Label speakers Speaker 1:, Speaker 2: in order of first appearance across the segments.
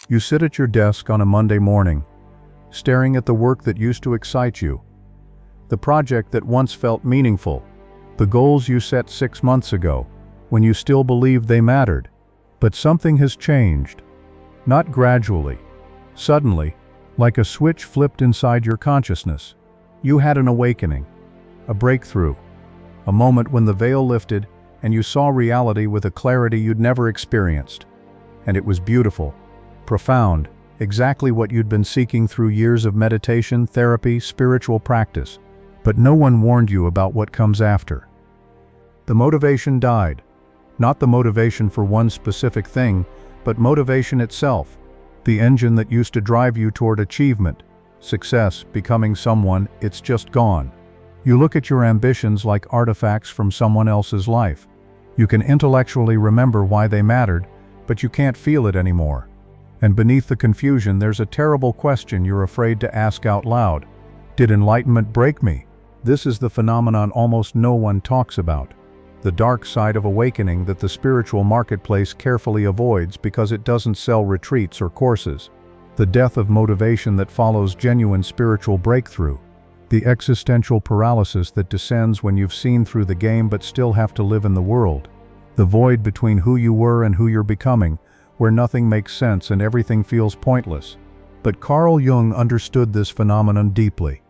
Speaker 1: You sit at your desk on a Monday morning, staring at the work that used to excite you, the project that once felt meaningful, the goals you set 6 months ago, when you still believed they mattered. But something has changed. Not gradually, suddenly, like a switch flipped inside your consciousness. You had an awakening, a breakthrough, a moment when the veil lifted and you saw reality with a clarity you'd never experienced. And it was beautiful, profound, exactly what you'd been seeking through years of meditation, therapy, spiritual practice. But no one warned you about what comes after. The motivation died. Not the motivation for one specific thing, but motivation itself. The engine that used to drive you toward achievement, success, becoming someone, it's just gone. You look at your ambitions like artifacts from someone else's life. You can intellectually remember why they mattered, but you can't feel it anymore. And beneath the confusion, there's a terrible question you're afraid to ask out loud. Did enlightenment break me? This is the phenomenon almost no one talks about. The dark side of awakening that the spiritual marketplace carefully avoids because it doesn't sell retreats or courses. The death of motivation that follows genuine spiritual breakthrough. The existential paralysis that descends when you've seen through the game but still have to live in the world. The void between who you were and who you're becoming, where nothing makes sense and everything feels pointless. But Carl Jung understood this phenomenon deeply.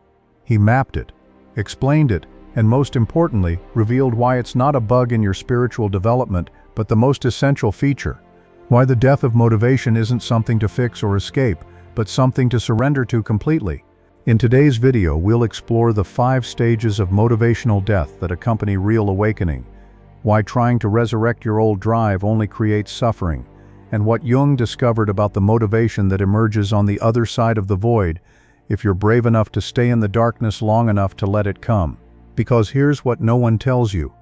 Speaker 1: He mapped it, explained it, and most importantly, revealed why it's not a bug in your spiritual development, but the most essential feature. Why the death of motivation isn't something to fix or escape, but something to surrender to completely. In today's video, we'll explore the 5 stages of motivational death that accompany real awakening, why trying to resurrect your old drive only creates suffering, and what Jung discovered about the motivation that emerges on the other side of the void if you're brave enough to stay in the darkness long enough to let it come. Because here's what no one tells you.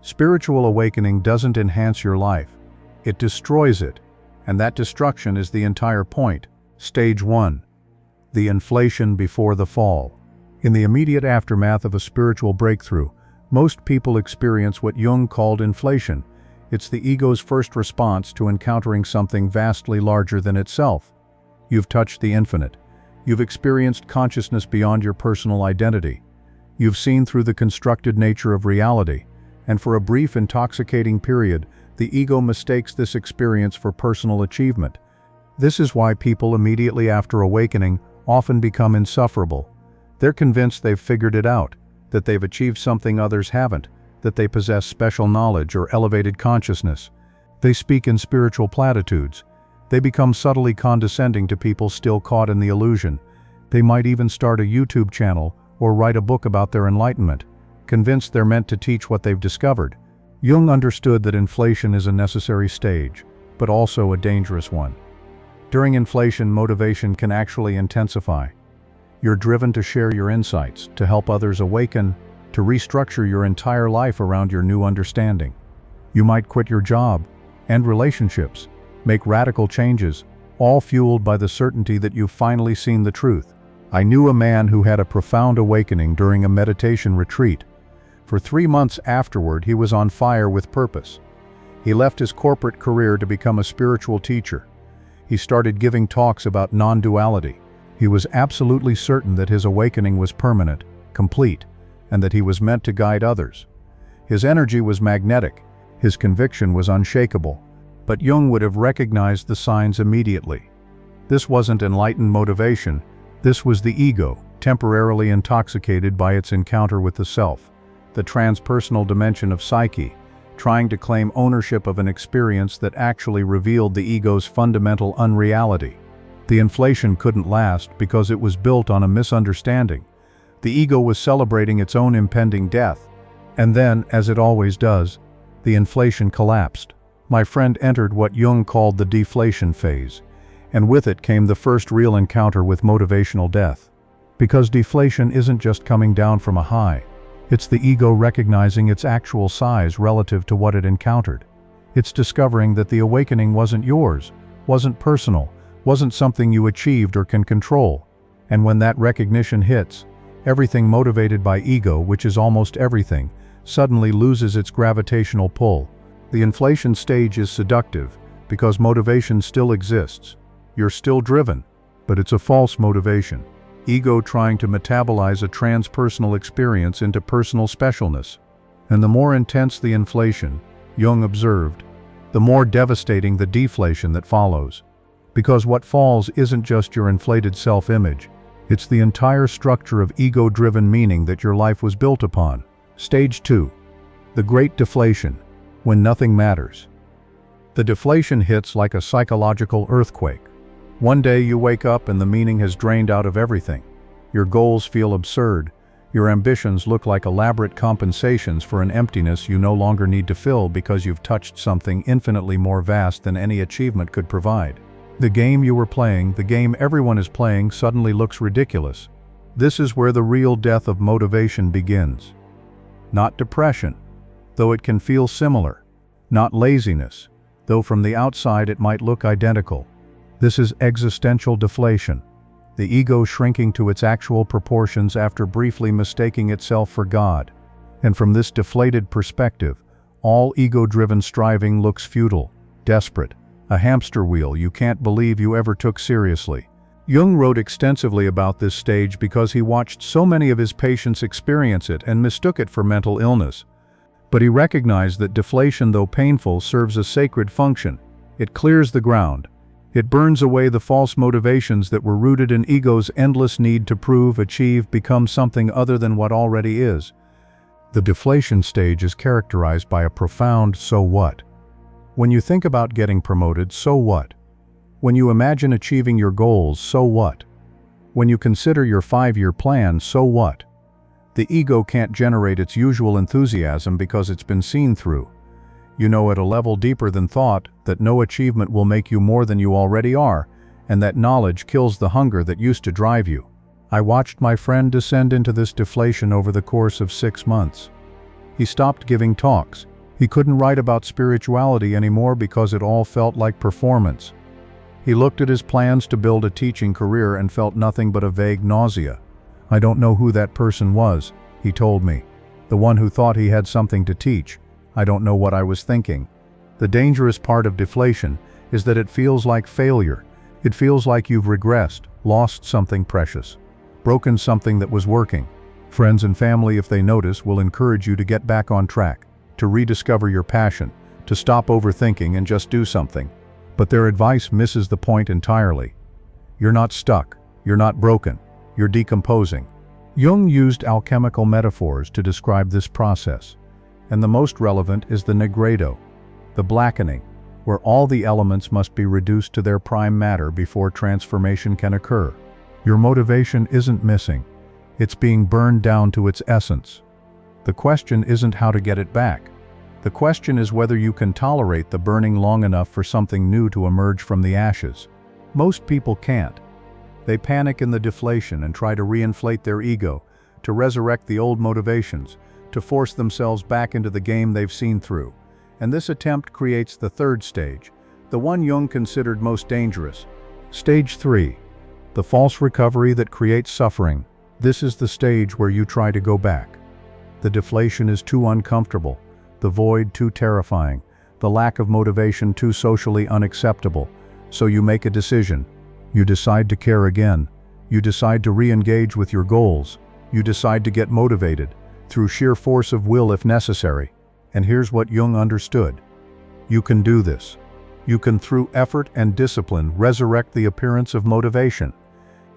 Speaker 1: Spiritual awakening doesn't enhance your life. It destroys it, and that destruction is the entire point. Stage 1. The inflation before the fall. In the immediate aftermath of a spiritual breakthrough, most people experience what Jung called inflation. It's the ego's first response to encountering something vastly larger than itself. You've touched the infinite. You've experienced consciousness beyond your personal identity. You've seen through the constructed nature of reality, and for a brief, intoxicating period, the ego mistakes this experience for personal achievement. This is why people immediately after awakening often become insufferable. They're convinced they've figured it out, that they've achieved something others haven't, that they possess special knowledge or elevated consciousness. They speak in spiritual platitudes. They become subtly condescending to people still caught in the illusion. They might even start a YouTube channel or write a book about their enlightenment, convinced they're meant to teach what they've discovered. Jung understood that inflation is a necessary stage, but also a dangerous one. During inflation, motivation can actually intensify. You're driven to share your insights, to help others awaken, to restructure your entire life around your new understanding. You might quit your job, end relationships, make radical changes, all fueled by the certainty that you've finally seen the truth. I knew a man who had a profound awakening during a meditation retreat. For 3 months afterward, he was on fire with purpose. He left his corporate career to become a spiritual teacher. He started giving talks about non-duality. He was absolutely certain that his awakening was permanent, complete, and that he was meant to guide others. His energy was magnetic. His conviction was unshakable. But Jung would have recognized the signs immediately. This wasn't enlightened motivation. This was the ego, temporarily intoxicated by its encounter with the self, the transpersonal dimension of psyche, trying to claim ownership of an experience that actually revealed the ego's fundamental unreality. The inflation couldn't last because it was built on a misunderstanding. The ego was celebrating its own impending death. And then, as it always does, the inflation collapsed. My friend entered what Jung called the deflation phase, and with it came the first real encounter with motivational death. Because deflation isn't just coming down from a high. It's the ego recognizing its actual size relative to what it encountered. It's discovering that the awakening wasn't yours, wasn't personal, wasn't something you achieved or can control. And when that recognition hits, everything motivated by ego, which is almost everything, suddenly loses its gravitational pull. The inflation stage is seductive because motivation still exists. You're still driven, but it's a false motivation. Ego trying to metabolize a transpersonal experience into personal specialness. And the more intense the inflation, Jung observed, the more devastating the deflation that follows. Because what falls isn't just your inflated self-image, it's the entire structure of ego-driven meaning that your life was built upon. Stage 2. The Great Deflation, when nothing matters. The deflation hits like a psychological earthquake. One day you wake up and the meaning has drained out of everything. Your goals feel absurd. Your ambitions look like elaborate compensations for an emptiness you no longer need to fill because you've touched something infinitely more vast than any achievement could provide. The game you were playing, the game everyone is playing, suddenly looks ridiculous. This is where the real death of motivation begins. Not depression, though it can feel similar. Not laziness, though from the outside it might look identical. This is existential deflation, the ego shrinking to its actual proportions after briefly mistaking itself for God. And from this deflated perspective, all ego-driven striving looks futile, desperate, a hamster wheel you can't believe you ever took seriously. Jung wrote extensively about this stage because he watched so many of his patients experience it and mistook it for mental illness. But he recognized that deflation, though painful, serves a sacred function. It clears the ground. It burns away the false motivations that were rooted in ego's endless need to prove, achieve, become something other than what already is. The deflation stage is characterized by a profound "so what?" When you think about getting promoted, so what? When you imagine achieving your goals, so what? When you consider your 5-year plan, so what? The ego can't generate its usual enthusiasm because it's been seen through. You know at a level deeper than thought that no achievement will make you more than you already are, and that knowledge kills the hunger that used to drive you. I watched my friend descend into this deflation over the course of 6 months. He stopped giving talks. He couldn't write about spirituality anymore because it all felt like performance. He looked at his plans to build a teaching career and felt nothing but a vague nausea. I don't know who that person was, he told me. The one who thought he had something to teach. I don't know what I was thinking. The dangerous part of deflation is that it feels like failure. It feels like you've regressed, lost something precious, broken something that was working. Friends and family, if they notice, will encourage you to get back on track, to rediscover your passion, to stop overthinking and just do something. But their advice misses the point entirely. You're not stuck. You're not broken. You're decomposing. Jung used alchemical metaphors to describe this process, and the most relevant is the nigredo, the blackening, where all the elements must be reduced to their prime matter before transformation can occur. Your motivation isn't missing. It's being burned down to its essence. The question isn't how to get it back. The question is whether you can tolerate the burning long enough for something new to emerge from the ashes. Most people can't. They panic in the deflation and try to reinflate their ego, to resurrect the old motivations, to force themselves back into the game they've seen through. And this attempt creates the third stage, the one Jung considered most dangerous. Stage 3. The false recovery that creates suffering. This is the stage where you try to go back. The deflation is too uncomfortable, the void too terrifying, the lack of motivation too socially unacceptable. So you make a decision. You decide to care again. You decide to re-engage with your goals. You decide to get motivated, through sheer force of will if necessary. And here's what Jung understood. You can do this. You can, through effort and discipline, resurrect the appearance of motivation.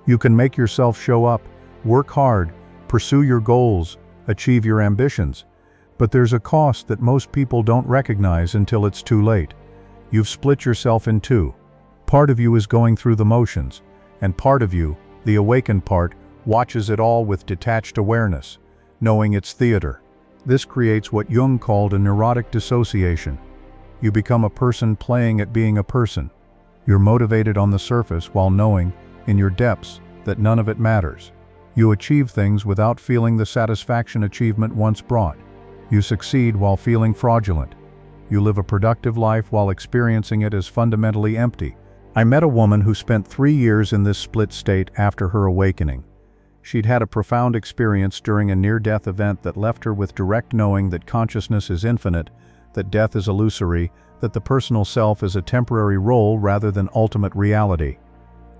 Speaker 1: You can make yourself show up, work hard, pursue your goals, achieve your ambitions. But there's a cost that most people don't recognize until it's too late. You've split yourself in two. Part of you is going through the motions, and part of you, the awakened part, watches it all with detached awareness, knowing it's theater. This creates what Jung called a neurotic dissociation. You become a person playing at being a person. You're motivated on the surface while knowing, in your depths, that none of it matters. You achieve things without feeling the satisfaction achievement once brought. You succeed while feeling fraudulent. You live a productive life while experiencing it as fundamentally empty. I met a woman who spent 3 years in this split state after her awakening. She'd had a profound experience during a near-death event that left her with direct knowing that consciousness is infinite, that death is illusory, that the personal self is a temporary role rather than ultimate reality.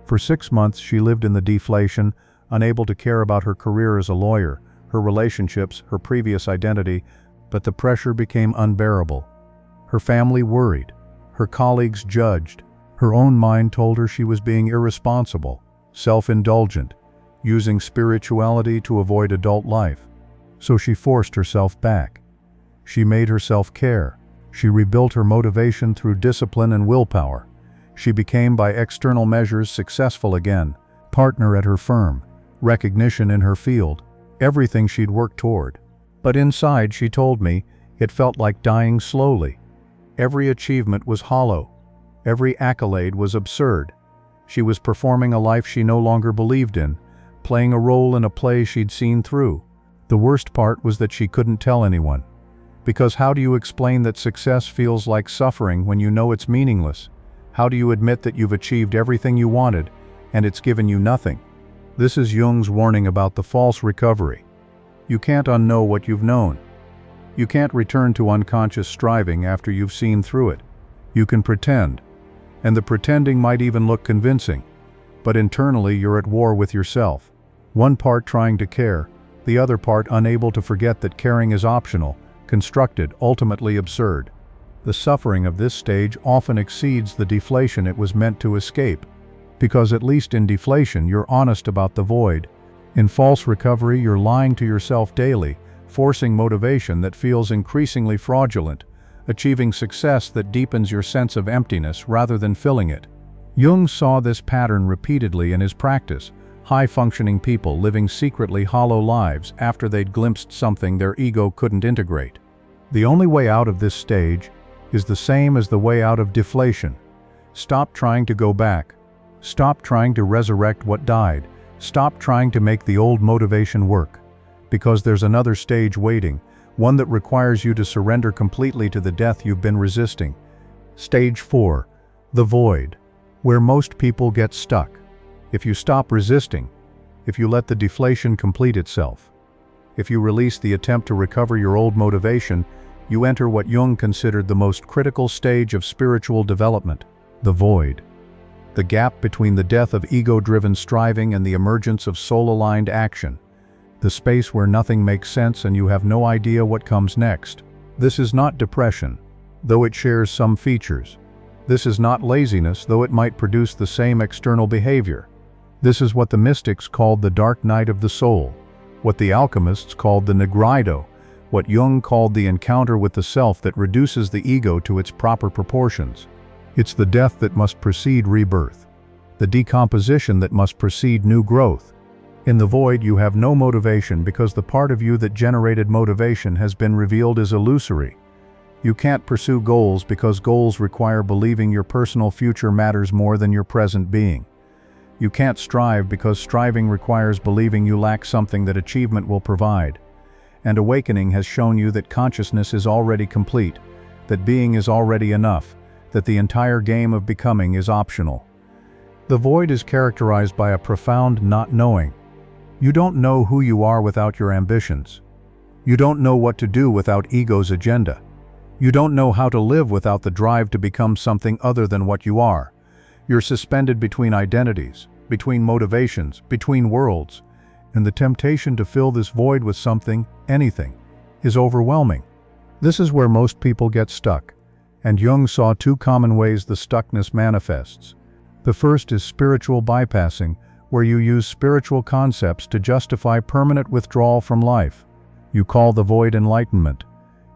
Speaker 1: For 6 months she lived in the deflation, unable to care about her career as a lawyer, her relationships, her previous identity, but the pressure became unbearable. Her family worried. Her colleagues judged. Her own mind told her she was being irresponsible, self-indulgent, using spirituality to avoid adult life. So she forced herself back. She made herself care. She rebuilt her motivation through discipline and willpower. She became, by external measures, successful again. Partner at her firm, recognition in her field, everything she'd worked toward. But inside, she told me, it felt like dying slowly. Every achievement was hollow. Every accolade was absurd. She was performing a life she no longer believed in, playing a role in a play she'd seen through. The worst part was that she couldn't tell anyone. Because how do you explain that success feels like suffering when you know it's meaningless? How do you admit that you've achieved everything you wanted, and it's given you nothing? This is Jung's warning about the false recovery. You can't unknow what you've known. You can't return to unconscious striving after you've seen through it. You can pretend, and the pretending might even look convincing, but internally you're at war with yourself. One part trying to care, the other part unable to forget that caring is optional, constructed, ultimately absurd. The suffering of this stage often exceeds the deflation it was meant to escape, because at least in deflation you're honest about the void. In false recovery you're lying to yourself daily, forcing motivation that feels increasingly fraudulent, achieving success that deepens your sense of emptiness rather than filling it. Jung saw this pattern repeatedly in his practice, high-functioning people living secretly hollow lives after they'd glimpsed something their ego couldn't integrate. The only way out of this stage is the same as the way out of deflation. Stop trying to go back. Stop trying to resurrect what died. Stop trying to make the old motivation work. Because there's another stage waiting, one that requires you to surrender completely to the death you've been resisting. Stage 4. The void. Where most people get stuck. If you stop resisting, if you let the deflation complete itself, if you release the attempt to recover your old motivation, you enter what Jung considered the most critical stage of spiritual development, the void. The gap between the death of ego-driven striving and the emergence of soul-aligned action. The space where nothing makes sense and you have no idea what comes next. This is not depression, though it shares some features. This is not laziness, though it might produce the same external behavior. This is what the mystics called the dark night of the soul, what the alchemists called the nigrido, what Jung called the encounter with the self that reduces the ego to its proper proportions. It's the death that must precede rebirth, the decomposition that must precede new growth. In the void you have no motivation because the part of you that generated motivation has been revealed as illusory. You can't pursue goals because goals require believing your personal future matters more than your present being. You can't strive because striving requires believing you lack something that achievement will provide. And awakening has shown you that consciousness is already complete, that being is already enough, that the entire game of becoming is optional. The void is characterized by a profound not knowing. You don't know who you are without your ambitions. You don't know what to do without ego's agenda. You don't know how to live without the drive to become something other than what you are. You're suspended between identities, between motivations, between worlds, and the temptation to fill this void with something, anything, is overwhelming. This is where most people get stuck, and Jung saw 2 common ways the stuckness manifests. The first is spiritual bypassing, where you use spiritual concepts to justify permanent withdrawal from life. You call the void enlightenment.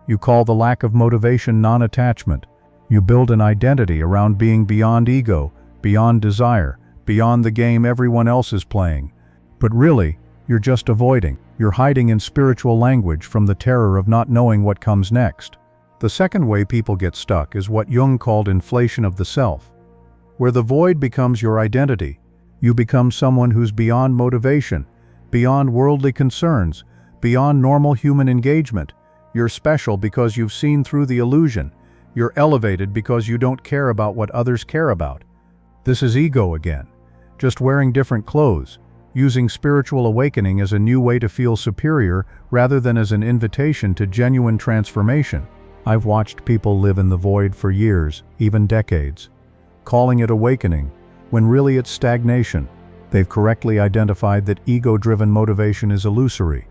Speaker 1: You call the lack of motivation non-attachment. You build an identity around being beyond ego, beyond desire, beyond the game everyone else is playing. But really, you're just avoiding. You're hiding in spiritual language from the terror of not knowing what comes next. The second way people get stuck is what Jung called inflation of the self, where the void becomes your identity. You become someone who's beyond motivation, beyond worldly concerns, beyond normal human engagement. You're special because you've seen through the illusion. You're elevated because you don't care about what others care about. This is ego again, just wearing different clothes, using spiritual awakening as a new way to feel superior rather than as an invitation to genuine transformation. I've watched people live in the void for years, even decades, calling it awakening, when really it's stagnation. They've correctly identified that ego-driven motivation is illusory,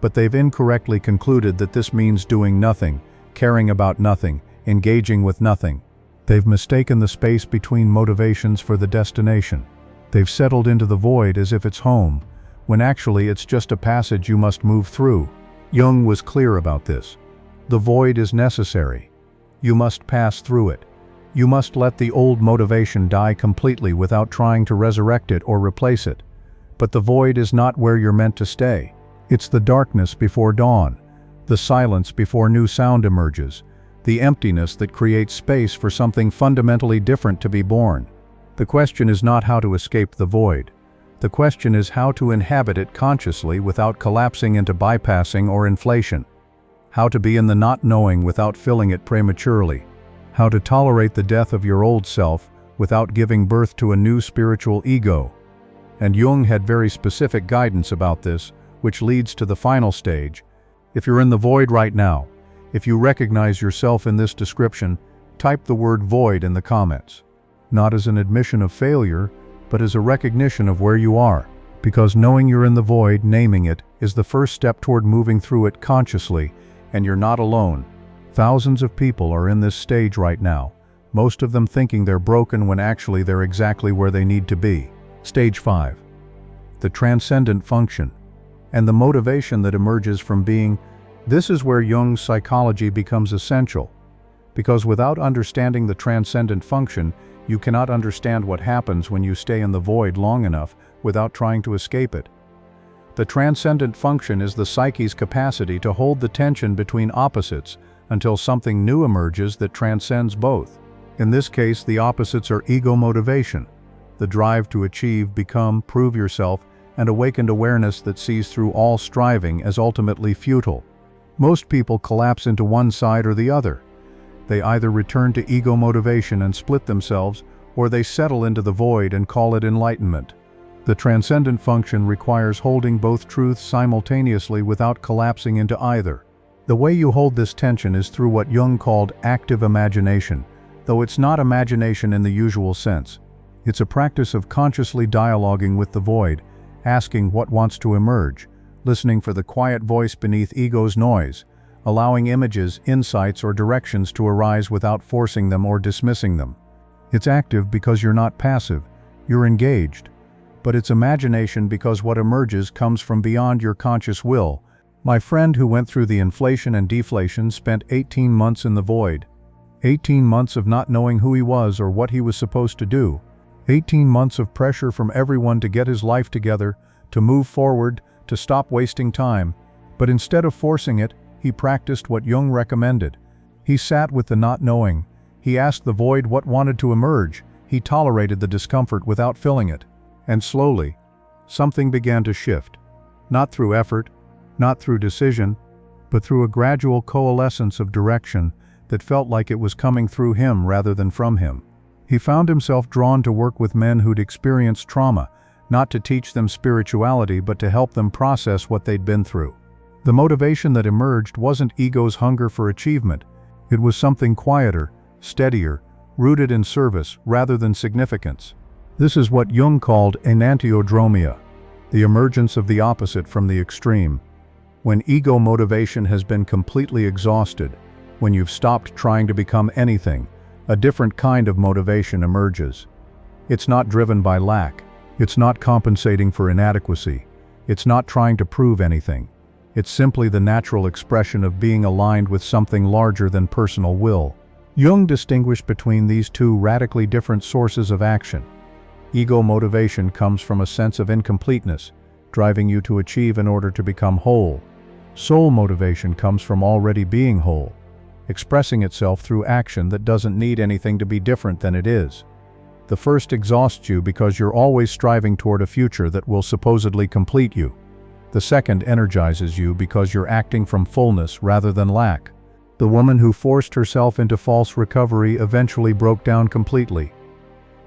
Speaker 1: but they've incorrectly concluded that this means doing nothing, caring about nothing, engaging with nothing. They've mistaken the space between motivations for the destination. They've settled into the void as if it's home, when actually it's just a passage you must move through. Jung was clear about this. The void is necessary. You must pass through it. You must let the old motivation die completely without trying to resurrect it or replace it. But the void is not where you're meant to stay. It's the darkness before dawn, the silence before new sound emerges, the emptiness that creates space for something fundamentally different to be born. The question is not how to escape the void. The question is how to inhabit it consciously without collapsing into bypassing or inflation. How to be in the not knowing without filling it prematurely. How to tolerate the death of your old self without giving birth to a new spiritual ego. And Jung had very specific guidance about this, which leads to the final stage. If you're in the void right now, if you recognize yourself in this description, type the word void in the comments. Not as an admission of failure, but as a recognition of where you are. Because knowing you're in the void, naming it, is the first step toward moving through it consciously, and you're not alone. Thousands of people are in this stage right now, most of them thinking they're broken when actually they're exactly where they need to be. Stage 5. The transcendent function, and the motivation that emerges from being. This is where Jung's psychology becomes essential, because without understanding the transcendent function, you cannot understand what happens when you stay in the void long enough without trying to escape it. The transcendent function is the psyche's capacity to hold the tension between opposites until something new emerges that transcends both. In this case, the opposites are ego motivation, the drive to achieve, become, prove yourself, and awakened awareness that sees through all striving as ultimately futile. Most people collapse into one side or the other. They either return to ego motivation and split themselves, or they settle into the void and call it enlightenment. The transcendent function requires holding both truths simultaneously without collapsing into either. The way you hold this tension is through what Jung called active imagination, though it's not imagination in the usual sense. It's a practice of consciously dialoguing with the void, asking what wants to emerge, listening for the quiet voice beneath ego's noise, allowing images, insights, or directions to arise without forcing them or dismissing them. It's active because you're not passive, you're engaged. But it's imagination because what emerges comes from beyond your conscious will. My friend who went through the inflation and deflation spent 18 months in the void. 18 months of not knowing who he was or what he was supposed to do. 18 months of pressure from everyone to get his life together, to move forward, to stop wasting time. But instead of forcing it, he practiced what Jung recommended. He sat with the not knowing. He asked the void what wanted to emerge. He tolerated the discomfort without filling it. And slowly, something began to shift. Not through effort, not through decision, but through a gradual coalescence of direction that felt like it was coming through him rather than from him. He found himself drawn to work with men who'd experienced trauma, not to teach them spirituality but to help them process what they'd been through. The motivation that emerged wasn't ego's hunger for achievement. It was something quieter, steadier, rooted in service rather than significance. This is what Jung called enantiodromia, the emergence of the opposite from the extreme. When ego motivation has been completely exhausted, when you've stopped trying to become anything, a different kind of motivation emerges. It's not driven by lack. It's not compensating for inadequacy. It's not trying to prove anything. It's simply the natural expression of being aligned with something larger than personal will. Jung distinguished between these two radically different sources of action. Ego motivation comes from a sense of incompleteness, driving you to achieve in order to become whole. Soul motivation comes from already being whole, expressing itself through action that doesn't need anything to be different than it is. The first exhausts you because you're always striving toward a future that will supposedly complete you. The second energizes you because you're acting from fullness rather than lack. The woman who forced herself into false recovery eventually broke down completely.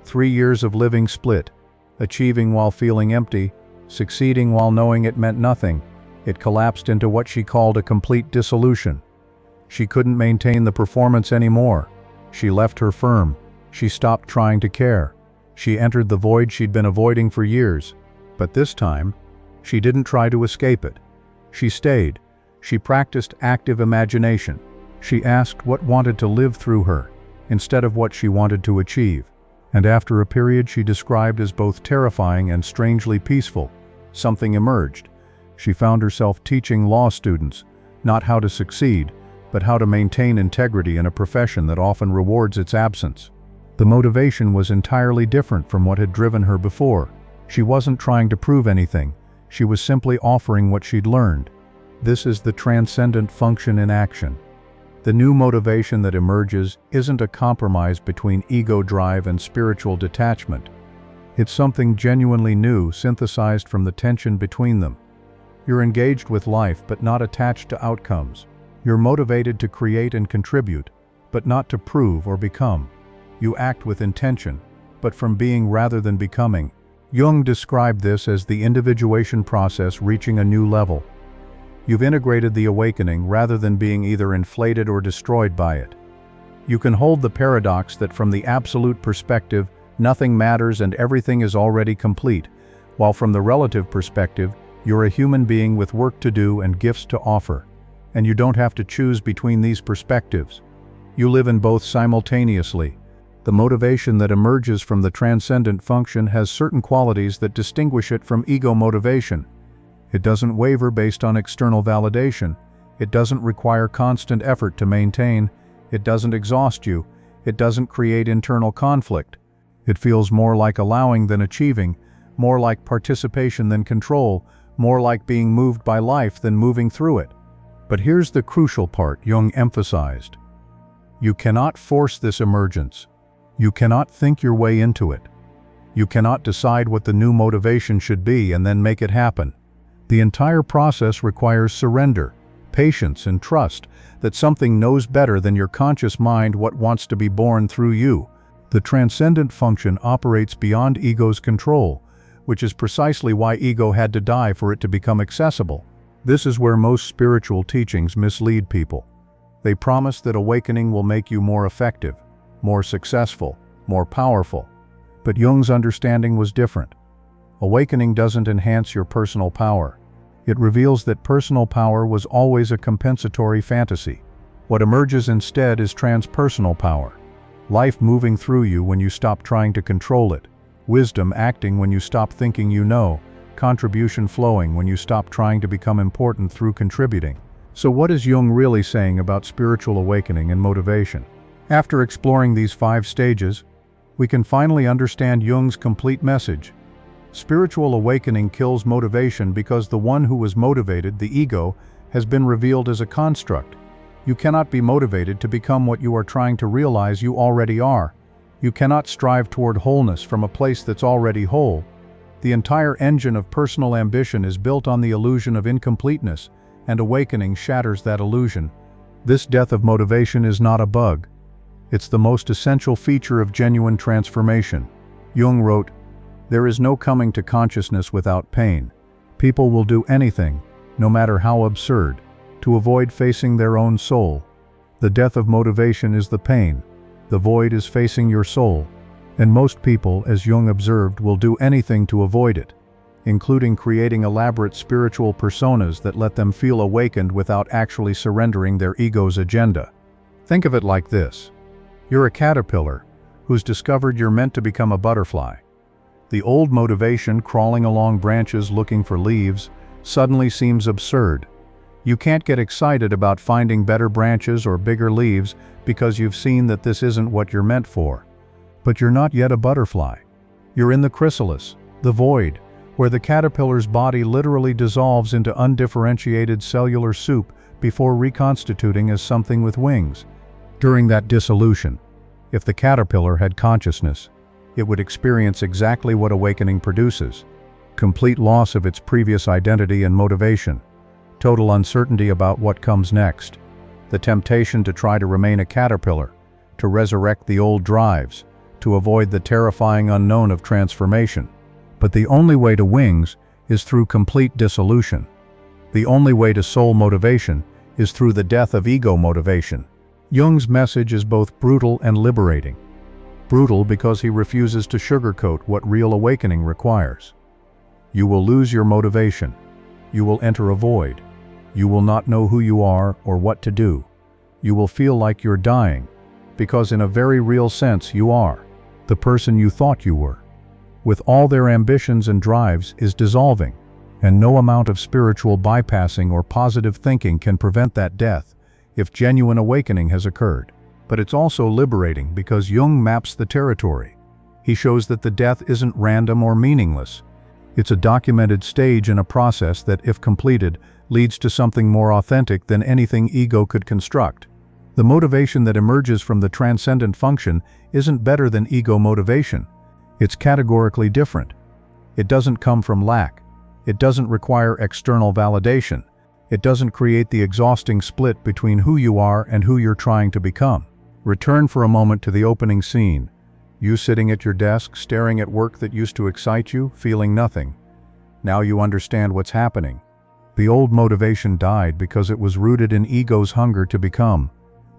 Speaker 1: 3 years of living split, achieving while feeling empty, succeeding while knowing it meant nothing. It collapsed into what she called a complete dissolution. She couldn't maintain the performance anymore. She left her firm. She stopped trying to care. She entered the void she'd been avoiding for years. But this time, she didn't try to escape it. She stayed. She practiced active imagination. She asked what wanted to live through her, instead of what she wanted to achieve. And after a period she described as both terrifying and strangely peaceful, something emerged. She found herself teaching law students, not how to succeed, but how to maintain integrity in a profession that often rewards its absence. The motivation was entirely different from what had driven her before. She wasn't trying to prove anything. She was simply offering what she'd learned. This is the transcendent function in action. The new motivation that emerges isn't a compromise between ego drive and spiritual detachment. It's something genuinely new, synthesized from the tension between them. You're engaged with life but not attached to outcomes. You're motivated to create and contribute, but not to prove or become. You act with intention, but from being rather than becoming. Jung described this as the individuation process reaching a new level. You've integrated the awakening rather than being either inflated or destroyed by it. You can hold the paradox that from the absolute perspective, nothing matters and everything is already complete, while from the relative perspective, you're a human being with work to do and gifts to offer. And you don't have to choose between these perspectives. You live in both simultaneously. The motivation that emerges from the transcendent function has certain qualities that distinguish it from ego motivation. It doesn't waver based on external validation. It doesn't require constant effort to maintain. It doesn't exhaust you. It doesn't create internal conflict. It feels more like allowing than achieving, more like participation than control, more like being moved by life than moving through it. But here's the crucial part Jung emphasized. You cannot force this emergence. You cannot think your way into it. You cannot decide what the new motivation should be and then make it happen. The entire process requires surrender, patience, and trust that something knows better than your conscious mind what wants to be born through you. The transcendent function operates beyond ego's control, which is precisely why ego had to die for it to become accessible. This is where most spiritual teachings mislead people. They promise that awakening will make you more effective, more successful, more powerful. But Jung's understanding was different. Awakening doesn't enhance your personal power. It reveals that personal power was always a compensatory fantasy. What emerges instead is transpersonal power. Life moving through you when you stop trying to control it. Wisdom acting when you stop thinking you know. Contribution flowing when you stop trying to become important through contributing. So what is Jung really saying about spiritual awakening and motivation? After exploring these 5 stages, we can finally understand Jung's complete message. Spiritual awakening kills motivation because the one who was motivated, the ego, has been revealed as a construct. You cannot be motivated to become what you are trying to realize you already are. You cannot strive toward wholeness from a place that's already whole. The entire engine of personal ambition is built on the illusion of incompleteness, and awakening shatters that illusion. This death of motivation is not a bug. It's the most essential feature of genuine transformation. Jung wrote, "There is no coming to consciousness without pain. People will do anything, no matter how absurd, to avoid facing their own soul. The death of motivation is the pain. The void is facing your soul. And most people, as Jung observed, will do anything to avoid it, including creating elaborate spiritual personas that let them feel awakened without actually surrendering their ego's agenda." Think of it like this. You're a caterpillar who's discovered you're meant to become a butterfly. The old motivation, crawling along branches looking for leaves, suddenly seems absurd. You can't get excited about finding better branches or bigger leaves because you've seen that this isn't what you're meant for. But you're not yet a butterfly. You're in the chrysalis, the void, where the caterpillar's body literally dissolves into undifferentiated cellular soup before reconstituting as something with wings. During that dissolution, if the caterpillar had consciousness, it would experience exactly what awakening produces: complete loss of its previous identity and motivation, total uncertainty about what comes next, the temptation to try to remain a caterpillar, to resurrect the old drives, to avoid the terrifying unknown of transformation. But the only way to wings is through complete dissolution. The only way to soul motivation is through the death of ego motivation. Jung's message is both brutal and liberating. Brutal because he refuses to sugarcoat what real awakening requires. You will lose your motivation. You will enter a void. You will not know who you are or what to do. You will feel like you're dying, because in a very real sense you are. The person you thought you were, with all their ambitions and drives, is dissolving, and no amount of spiritual bypassing or positive thinking can prevent that death if genuine awakening has occurred. But it's also liberating because Jung maps the territory. He shows that the death isn't random or meaningless. It's a documented stage in a process that, if completed, leads to something more authentic than anything ego could construct. The motivation that emerges from the transcendent function isn't better than ego motivation. It's categorically different. It doesn't come from lack. It doesn't require external validation. It doesn't create the exhausting split between who you are and who you're trying to become. Return for a moment to the opening scene. You sitting at your desk, staring at work that used to excite you, feeling nothing. Now you understand what's happening. The old motivation died because it was rooted in ego's hunger to become.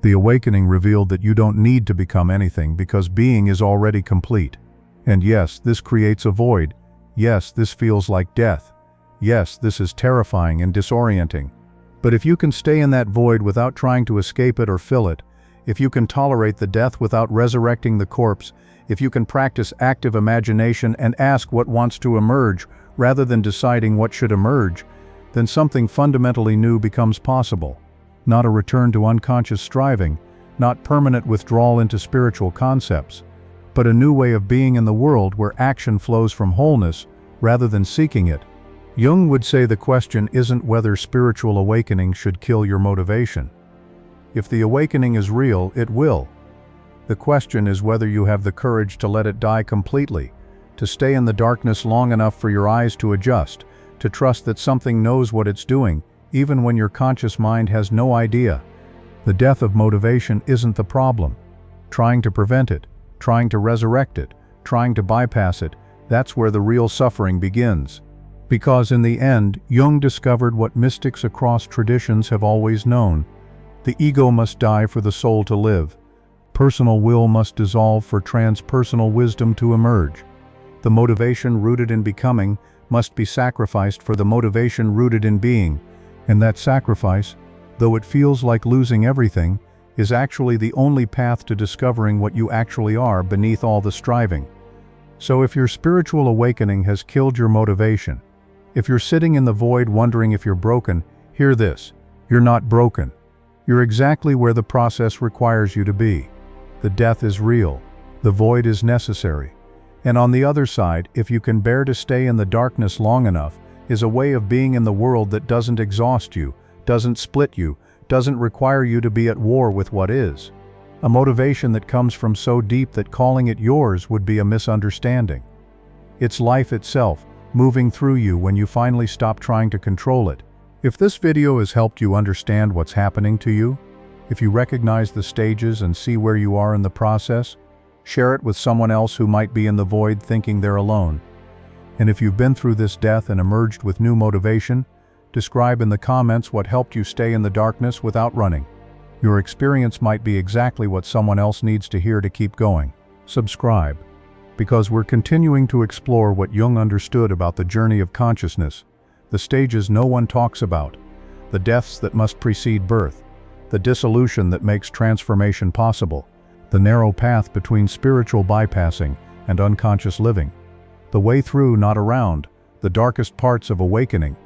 Speaker 1: The awakening revealed that you don't need to become anything because being is already complete. And yes, this creates a void. Yes, this feels like death. Yes, this is terrifying and disorienting. But if you can stay in that void without trying to escape it or fill it, if you can tolerate the death without resurrecting the corpse, if you can practice active imagination and ask what wants to emerge rather than deciding what should emerge, then something fundamentally new becomes possible. Not a return to unconscious striving, not permanent withdrawal into spiritual concepts, but a new way of being in the world where action flows from wholeness rather than seeking it. Jung would say the question isn't whether spiritual awakening should kill your motivation. If the awakening is real, it will. The question is whether you have the courage to let it die completely, to stay in the darkness long enough for your eyes to adjust, to trust that something knows what it's doing, even when your conscious mind has no idea. The death of motivation isn't the problem. Trying to prevent it, trying to resurrect it, trying to bypass it, that's where the real suffering begins. Because in the end, Jung discovered what mystics across traditions have always known. The ego must die for the soul to live. Personal will must dissolve for transpersonal wisdom to emerge. The motivation rooted in becoming must be sacrificed for the motivation rooted in being, and that sacrifice, though it feels like losing everything, is actually the only path to discovering what you actually are beneath all the striving. So if your spiritual awakening has killed your motivation, if you're sitting in the void wondering if you're broken, hear this: you're not broken. You're exactly where the process requires you to be. The death is real. The void is necessary. And on the other side, if you can bear to stay in the darkness long enough, is a way of being in the world that doesn't exhaust you, doesn't split you, doesn't require you to be at war with what is. A motivation that comes from so deep that calling it yours would be a misunderstanding. It's life itself, moving through you when you finally stop trying to control it. If this video has helped you understand what's happening to you, if you recognize the stages and see where you are in the process, share it with someone else who might be in the void thinking they're alone. And if you've been through this death and emerged with new motivation, describe in the comments what helped you stay in the darkness without running. Your experience might be exactly what someone else needs to hear to keep going. Subscribe, because we're continuing to explore what Jung understood about the journey of consciousness, the stages no one talks about, the deaths that must precede birth, the dissolution that makes transformation possible, the narrow path between spiritual bypassing and unconscious living, the way through, not around, the darkest parts of awakening,